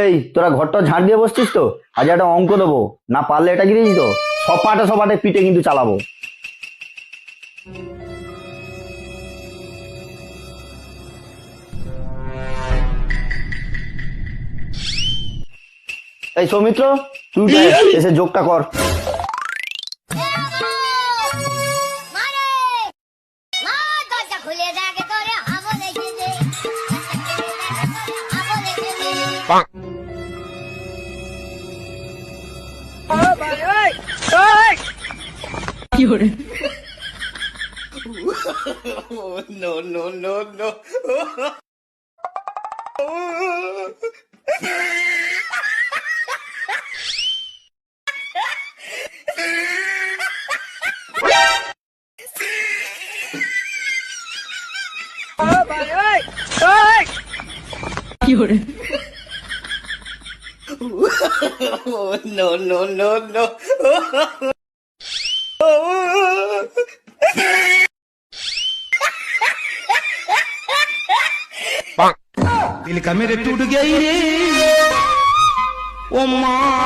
এই তোরা ঘরটা ঝাড় দিয়ে বসছিস তো? আজ একটা অঙ্ক দেবো, না পারলে এটা গিরেই তো সপাটে সপাটে পিঠে কিন্তু চালাবো। এই সৌমিত্র, তুই এসে যোগটা কর। No, no, no, no. No, no, no, no. दिल का मेरे टूट गई रे ओ माँ।